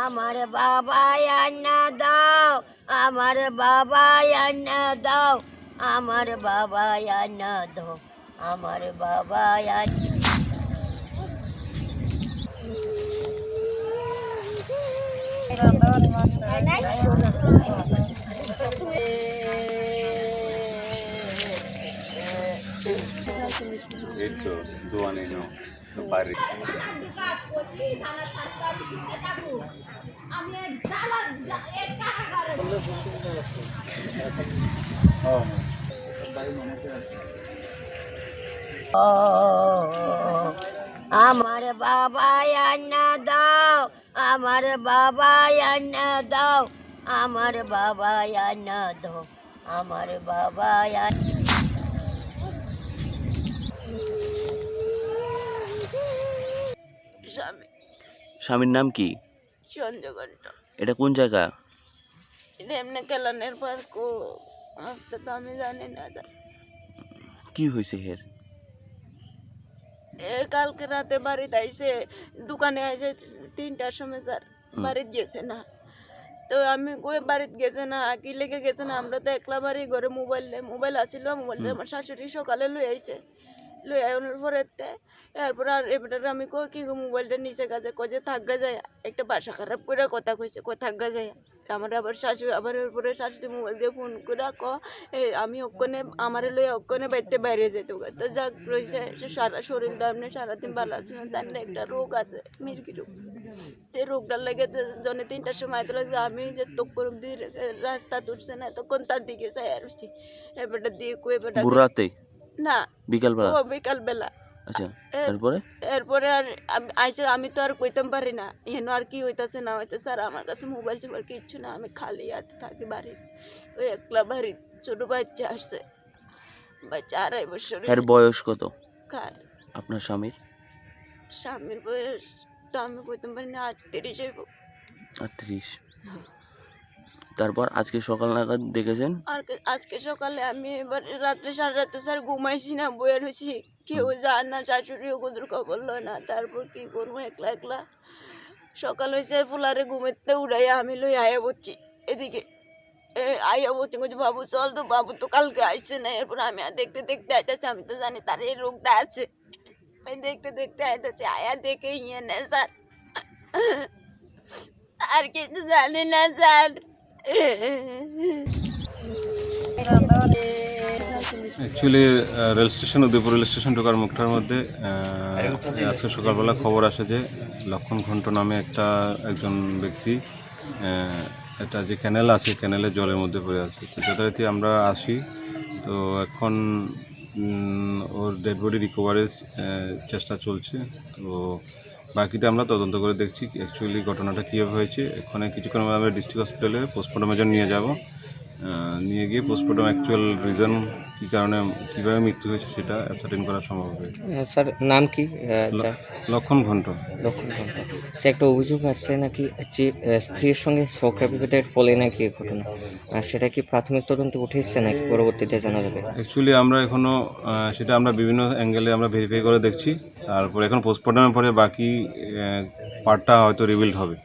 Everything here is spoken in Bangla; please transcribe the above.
আমার বাবা আন্না দাও, আমার বাবা আন্না দাও, আমার বাবা আন্না দাও, আমার বাবা itu dua nino barik. আমার বাবা আন্না দাও, আমার বাবা আন্না দাও, আমার বাবা আন্না দাও, আমার বাবা স্বামী। স্বামীর নাম কি? চন্দ্রঘণ্ট। এটা কোন জায়গা? এটা এমনি কেলানের পার্ক, তো আমি জানি না স্যার। কি হয়েছে হের? কালকে রাতে বাড়িতে আইসে, দোকানে আইসে 3টার সময় স্যার, বাড়িতে গেছে না। তো আমি কই বাড়িতে গেছে না, কি লেগে গেছে না, আমরা তো একলা বাড়ি, ঘরে মোবাইল আসিল, মোবাইলটা আমার শাশুড়ি সকালে লই আইছে, লই আইনের পরে এরপর আর এবার আমি কই কি মোবাইলটা নিচে গাছে কজে থাকা যায়, একটা বাসা খারাপ করে কথা কইছে, থাকা যায়। আমার আবার শাশুড়ি আবার এরপরে শাশুড়ি মোবাইল দিয়ে ফোন করে আমি ওখানে আমার লই ওখানে বাইরে যেতে, তো যাক রয়েছে সারা শরীরটা আপনি সারাদিন ভালো আছে না, তার একটা রোগ আছে মির্গি রোগ, তো রোগটার লেগে জনে 3টার সময় তো লাগছে, আমি যে তখন দিয়ে রাস্তা তুলছে না, তখন তার দিকে চাই আর এবারটা দিয়ে রাতে না বিকালবেলা, বিকালবেলা। আচ্ছা, এরপরে আর আইসে, আমি তো আর কইতাম পারি না এন আর কি হইতাছে না হইতেছে, স্যার আমার কাছে মোবাইল টোবাইল কিচ্ছু না, আমি খালি হাতে থাকি বাড়ি, ওই একলা বাড়ি, ছোট বাচ্চা আসছে, বাচ্চা 2.5 বছর। এর বয়স কত কার? আপনার স্বামীর? স্বামীর বয়স তো আমি কইতাম পারি না, 38 হইব। 38। তারপর আজকে সকাল নাগাদ দেখেছেন? আর আজকে সকালে আমি এবার রাত্রে 7:30 স্যার ঘুমাইছি না, বইয়ের হয়েছি, কেউ যায় না, শাশুড়িও কুদুর খবর লয় না, তারপর কি করবো একলা একলা। সকাল হয়েছে, ফুলারে ঘুমেতে উড়াইয়া আমি লই আয়া বলছি এদিকে, আইয়া বলছি বাবু চল, তো বাবু তো কালকে আইসে না। এরপর আমি দেখতে দেখতে আইতেছি, আমি তো জানি তার এই রোগটা আছে, দেখতে দেখতে আইতেছি, আয়া দেখে ইয়ে না স্যার, আর কিছু জানি না sir. Actually rail station, Udaipur rail station ঢোকার মুখটার মধ্যে আজকে সকালবেলা খবর আসে যে লক্ষণ ঘণ্ট নামে একজন ব্যক্তি একটা যে ক্যানেল আছে, ক্যানেলের জলের মধ্যে পড়ে আছে। তো যথারীতি আমরা আসি, তো এখন ওর ডেড বডি রিকভারির চেষ্টা চলছে। তো বাকিটা আমরা তদন্ত করে দেখছি অ্যাকচুয়ালি ঘটনাটা কীভাবে হয়েছে। এখানে কিছুক্ষণ আমরা ডিস্ট্রিক্ট হসপিটালে পোস্টমর্টমের জন্য নিয়ে যাব, নিয়ে গিয়ে পোস্টমর্টম অ্যাকচুয়াল রিজন কী কারণে কীভাবে মৃত্যু হয়েছে সেটা অ্যাসার্টেন করা সম্ভব হবে। স্যার নাম কি? লক্ষণ ঘণ্ট। লক্ষণ ঘণ্ট। আচ্ছা, একটা অভিযোগ আসছে নাকি যে স্ত্রীর সঙ্গে ঝগড়া বিবাদের ফলে নাকি এই ঘটনা, সেটা কি প্রাথমিক তদন্তে উঠে এসছে নাকি পরবর্তীতে জানা যাবে? অ্যাকচুয়ালি আমরা এখনও সেটা আমরা বিভিন্ন অ্যাঙ্গেলে আমরা ভেরিফাই করে দেখছি, তারপরে এখন পোস্টমর্টমের পরে বাকি পার্টটা হয়তো রিভিলড হবে।